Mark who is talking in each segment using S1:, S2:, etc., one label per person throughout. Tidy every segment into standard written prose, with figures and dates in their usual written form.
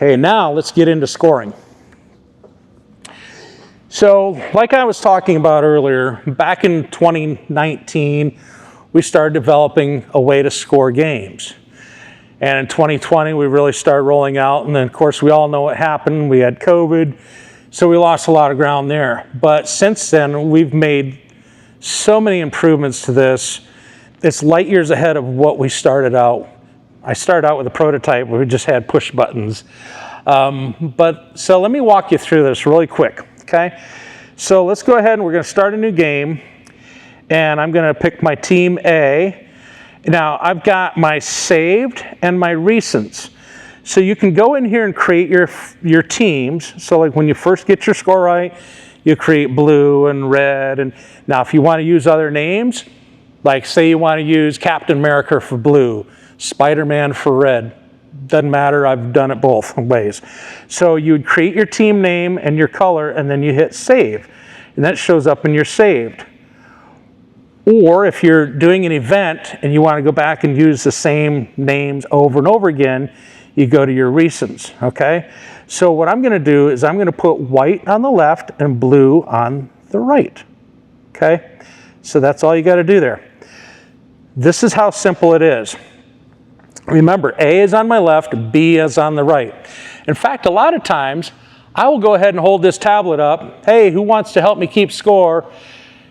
S1: Okay, now let's get into scoring. So, like I was talking about earlier, back in 2019, we started developing a way to score games. And in 2020, we really started rolling out, and then of course we all know what happened. We had COVID, so we lost a lot of ground there. But since then, we've made so many improvements to this. It's light years ahead of what we started out. I started out with a prototype where we just had push buttons. So let me walk you through this really quick, okay? So let's go ahead and we're gonna start a new game, and I'm gonna pick my team A. Now I've got my saved and my recents. So you can go in here and create your teams. So like when you first get your ScoreRite, you create blue and red. And now if you want to use other names, like say you want to use Captain America for blue, Spider-Man for red, doesn't matter, I've done it both ways. So you would create your team name and your color, and then you hit save. And that shows up in your saved. Or if you're doing an event and you want to go back and use the same names over and over again, you go to your recents, okay? So what I'm gonna do is I'm gonna put white on the left and blue on the right, okay? So that's all you gotta do there. This is how simple it is. Remember, A is on my left, B is on the right. In fact, a lot of times, I will go ahead and hold this tablet up. Hey, who wants to help me keep score?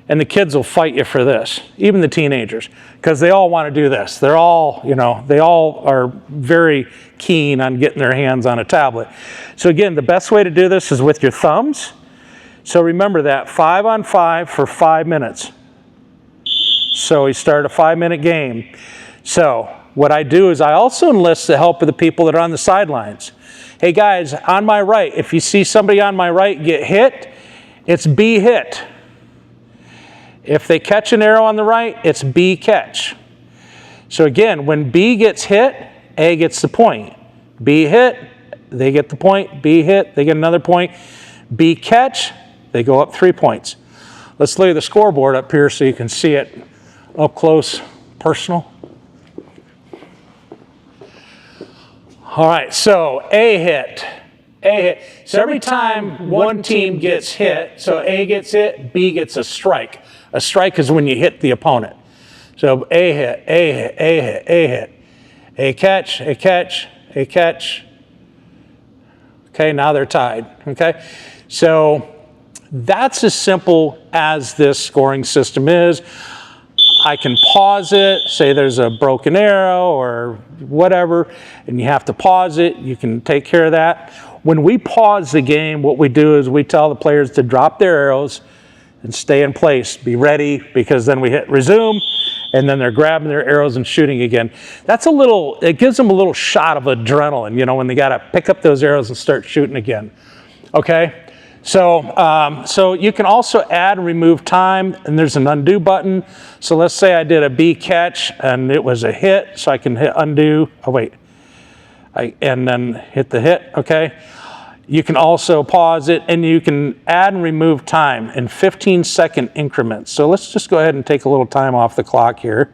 S1: And the kids will fight you for this, even the teenagers, because they all want to do this. They're all, they all are very keen on getting their hands on a tablet. So again, the best way to do this is with your thumbs. So remember that, 5 on 5 for 5 minutes. So we start a 5-minute game. So what I do is I also enlist the help of the people that are on the sidelines. Hey guys, on my right, if you see somebody on my right get hit, it's B hit. If they catch an arrow on the right, it's B catch. So again, when B gets hit, A gets the point. B hit, they get the point. B hit, they get another point. B catch, they go up 3 points. Let's lay the scoreboard up here so you can see it up close, personal. All right, so A hit. A hit. So every time one team gets hit, so A gets hit, B gets a strike. A strike is when you hit the opponent. So A hit, A hit, A hit, A hit. A catch, A catch, A catch. Okay, now they're tied, okay? So that's as simple as this scoring system is. I can pause it, say there's a broken arrow or whatever, and you have to pause it. You can take care of that. When we pause the game, what we do is we tell the players to drop their arrows and stay in place. Be ready, because then we hit resume, and then they're grabbing their arrows and shooting again. That's it gives them a little shot of adrenaline, when they got to pick up those arrows and start shooting again. Okay? So you can also add and remove time, and there's an undo button. So let's say I did a B catch and it was a hit, so I can hit undo. Oh wait, and then hit the hit. Okay. You can also pause it, and you can add and remove time in 15-second increments. So let's just go ahead and take a little time off the clock here.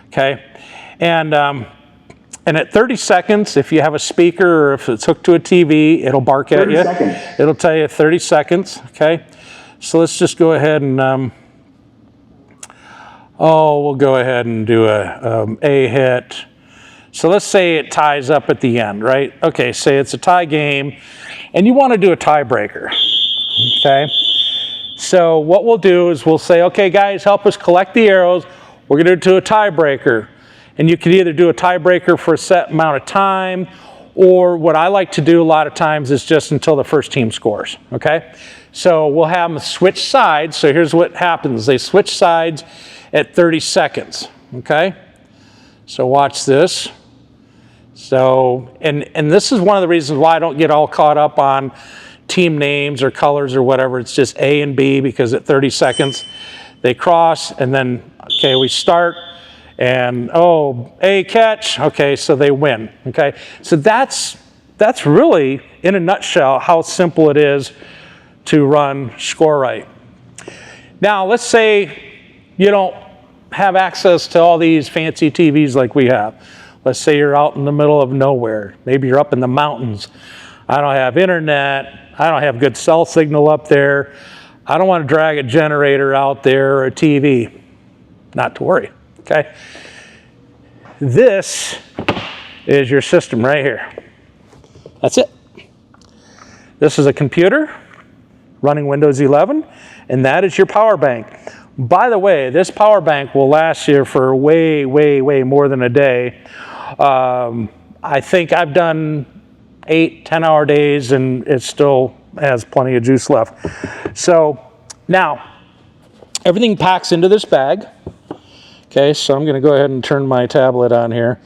S1: Okay, and at 30 seconds, if you have a speaker or if it's hooked to a TV, it'll bark at you. 30 seconds. It'll tell you 30 seconds, okay? So let's just go ahead and, we'll go ahead and do a hit. So let's say it ties up at the end, right? Okay, say it's a tie game, and you want to do a tiebreaker, okay? So what we'll do is we'll say, okay, guys, help us collect the arrows. We're going to do a tiebreaker. And you can either do a tiebreaker for a set amount of time, or what I like to do a lot of times is just until the first team scores, okay? So we'll have them switch sides. So here's what happens. They switch sides at 30 seconds, okay? So watch this. So, and this is one of the reasons why I don't get all caught up on team names or colors or whatever. It's just A and B, because at 30 seconds they cross, and then, okay, we start. And A catch, okay, so they win, okay? So that's really, in a nutshell, how simple it is to run ScoreRite. Now, let's say you don't have access to all these fancy TVs like we have. Let's say you're out in the middle of nowhere. Maybe you're up in the mountains. I don't have internet. I don't have good cell signal up there. I don't want to drag a generator out there or a TV. Not to worry, okay? This is your system right here. That's it. This is a computer running Windows 11, and that is your power bank. By the way, this power bank will last you for way, way, way more than a day. I think I've done 8, 10-hour days, and it still has plenty of juice left. So now, everything packs into this bag. Okay, so I'm going to go ahead and turn my tablet on here.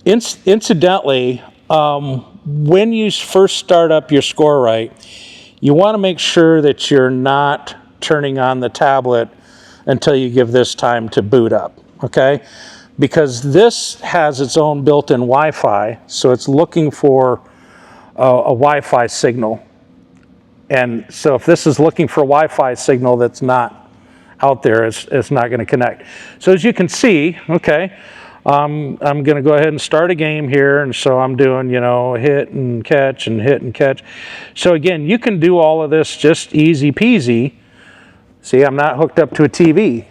S1: Incidentally, when you first start up your ScoreRite, you want to make sure that you're not turning on the tablet until you give this time to boot up, okay? Because this has its own built-in Wi-Fi, so it's looking for a Wi-Fi signal. And so if this is looking for a Wi-Fi signal that's not out there, it's not going to connect. So as you can see, okay, I'm going to go ahead and start a game here, and so I'm doing, you know, hit and catch and hit and catch. So again, you can do all of this just easy peasy. See, I'm not hooked up to a TV.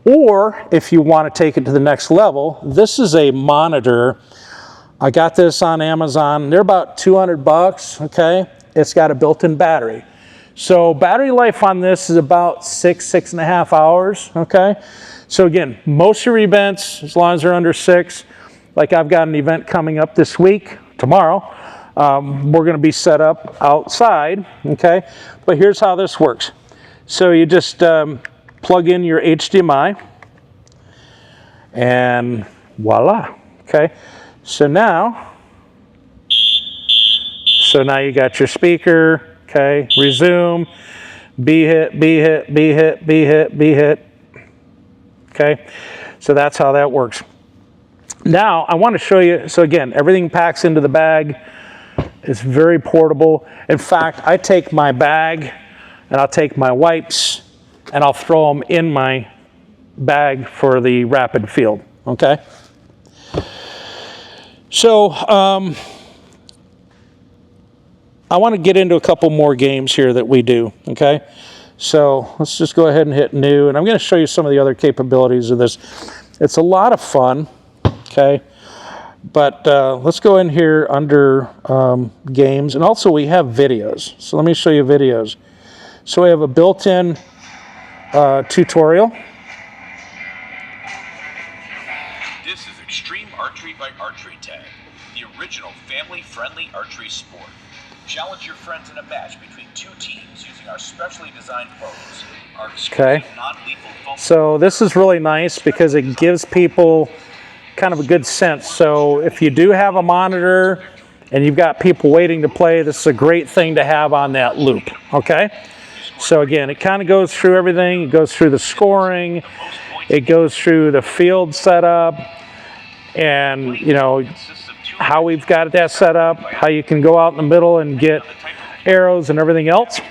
S1: Or if you want to take it to the next level, this is a monitor. I got this on Amazon. They're about 200 bucks, okay? It's got a built-in battery. So battery life on this is about 6.5 hours, okay? So again, most of your events, as long as they're under 6, like I've got an event coming up this week, tomorrow, we're going to be set up outside, okay? But here's how this works. So you just plug in your HDMI, and voila, okay? So now you got your speaker, okay? Resume, B hit, B hit, B hit, B hit, B hit. Okay, so that's how that works. Now I want to show you, so again, everything packs into the bag. It's very portable. In fact, I take my bag and I'll take my wipes and I'll throw them in my bag for the rapid field, okay? So I want to get into a couple more games here that we do, okay? So let's just go ahead and hit new, and I'm going to show you some of the other capabilities of this. It's a lot of fun, okay? But let's go in here under games, and also we have videos. So let me show you videos. So we have a built-in tutorial.
S2: This is Extreme Archery by Archery Tag, the original family-friendly archery sport. Challenge your friends in a match between 2 teams using our specially designed bows.
S1: Okay. So this is really nice because it gives people kind of a good sense. So if you do have a monitor and you've got people waiting to play, this is a great thing to have on that loop, okay? So again, it kind of goes through everything. It goes through the scoring. It goes through the field setup and, you know, how we've got that set up, how you can go out in the middle and get arrows and everything else,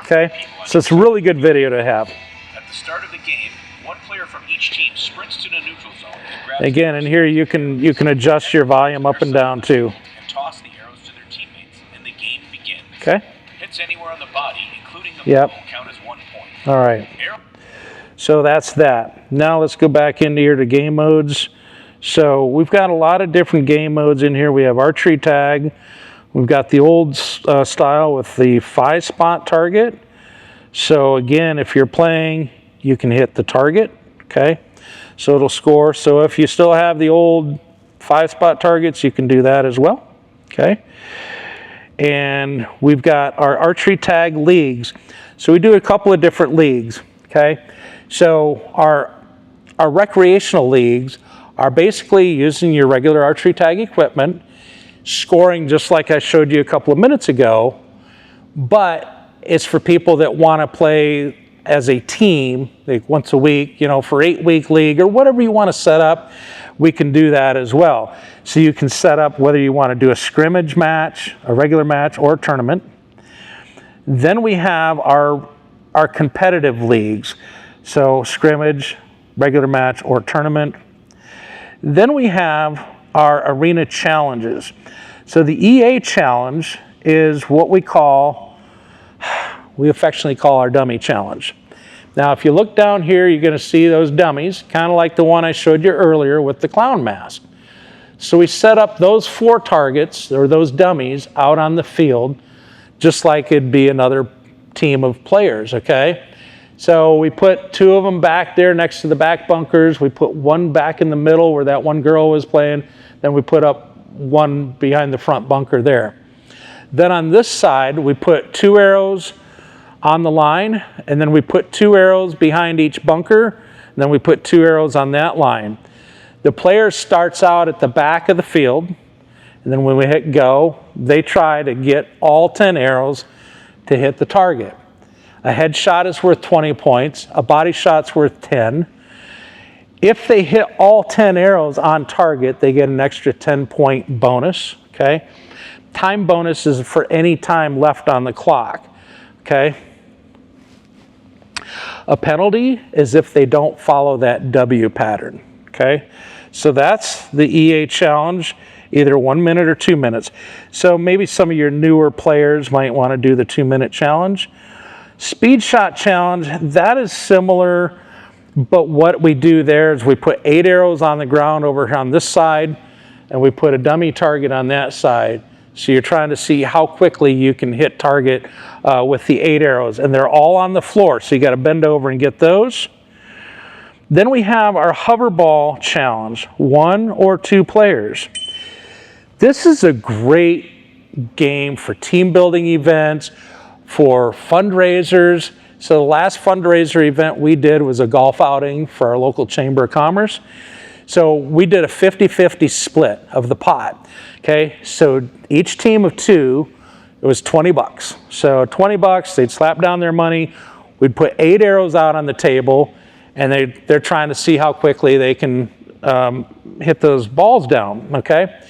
S1: okay? So it's a really good video to have.
S2: At the start of the game, one player from each team sprints to the neutral zone and grabs
S1: again, and here you can adjust your volume up and down too.
S2: And toss the arrows to their teammates, and the game begins.
S1: Okay.
S2: Hits anywhere on the body, including the
S1: yep.
S2: bow, count as 1 point.
S1: All right. So that's that. Now let's go back into here to game modes. So we've got a lot of different game modes in here. We have Archery Tag. We've got the old style with the 5-spot target. So again, if you're playing, you can hit the target, okay? So it'll score. So if you still have the old 5-spot targets, you can do that as well, okay? And we've got our Archery Tag leagues. So we do a couple of different leagues, okay? So our recreational leagues are basically using your regular archery tag equipment, scoring just like I showed you a couple of minutes ago, but it's for people that want to play as a team, like once a week, you know, for 8-week league or whatever you want to set up, we can do that as well. So you can set up whether you want to do a scrimmage match, a regular match, or a tournament. Then we have our competitive leagues. So scrimmage, regular match, or tournament. Then we have our arena challenges. So the EA challenge is what we affectionately call our dummy challenge. Now, if you look down here, you're going to see those dummies, kind of like the one I showed you earlier with the clown mask. So we set up those 4 targets, or those dummies, out on the field, just like it'd be another team of players, okay? So we put 2 of them back there next to the back bunkers. We put 1 back in the middle where that one girl was playing. Then we put up 1 behind the front bunker there. Then on this side, we put 2 arrows on the line, and then we put 2 arrows behind each bunker, and then we put 2 arrows on that line. The player starts out at the back of the field, and then when we hit go, they try to get all 10 arrows to hit the target. A headshot is worth 20 points, a body shot's worth 10. If they hit all 10 arrows on target, they get an extra 10-point bonus, okay? Time bonus is for any time left on the clock, okay? A penalty is if they don't follow that W pattern, okay? So that's the EA challenge, either 1 minute or 2 minutes. So maybe some of your newer players might want to do the 2-minute challenge. Speed shot challenge, that is similar, but what we do there is we put 8 arrows on the ground over here on this side, and we put a dummy target on that side. So you're trying to see how quickly you can hit target with the 8 arrows, and they're all on the floor, so you got to bend over and get those. Then we have our Hoverball challenge, 1 or 2 players. This is a great game for team building events, for fundraisers. So the last fundraiser event we did was a golf outing for our local Chamber of Commerce. So we did a 50-50 split of the pot, okay? So each team of 2, it was 20 bucks. So 20 bucks, they'd slap down their money. We'd put 8 arrows out on the table, and they're trying to see how quickly they can hit those balls down, okay?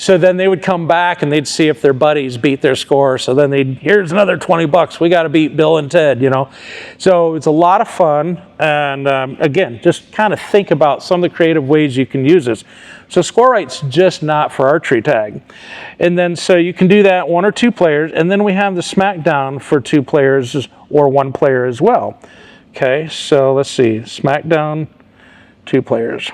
S1: So then they would come back and they'd see if their buddies beat their score. So then here's another 20 bucks. We got to beat Bill and Ted, you know. So it's a lot of fun. And again, just kind of think about some of the creative ways you can use this. So ScoreRite's just not for archery tag. And then so you can do that 1 or 2 players. And then we have the Smackdown for 2 players or 1 player as well. Okay, so let's see. Smackdown, 2 players.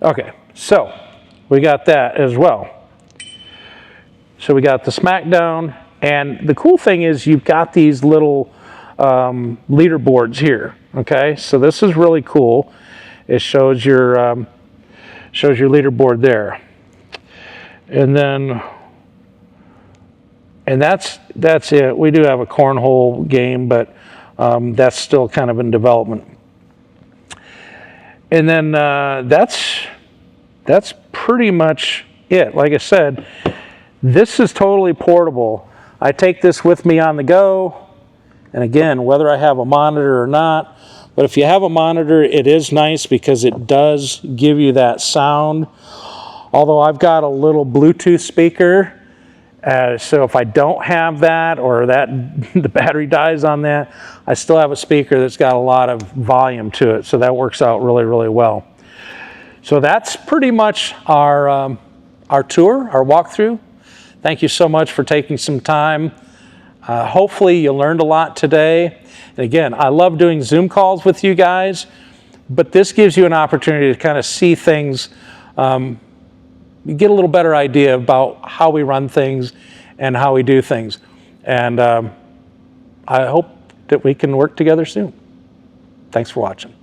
S1: Okay, so we got that as well. So we got the Smackdown, and the cool thing is you've got these little leaderboards here. Okay, so this is really cool. It shows your leaderboard there, and then that's it. We do have a cornhole game, but that's still kind of in development. And then that's pretty much it. Like I said, this is totally portable. I take this with me on the go. And again, whether I have a monitor or not, but if you have a monitor, it is nice because it does give you that sound. Although I've got a little Bluetooth speaker, so if I don't have that or that the battery dies on that, I still have a speaker that's got a lot of volume to it. So that works out really, really well. So that's pretty much our tour, our walkthrough. Thank you so much for taking some time. Hopefully you learned a lot today. And again, I love doing Zoom calls with you guys, but this gives you an opportunity to kind of see things, you get a little better idea about how we run things and how we do things. And I hope that we can work together soon. Thanks for watching.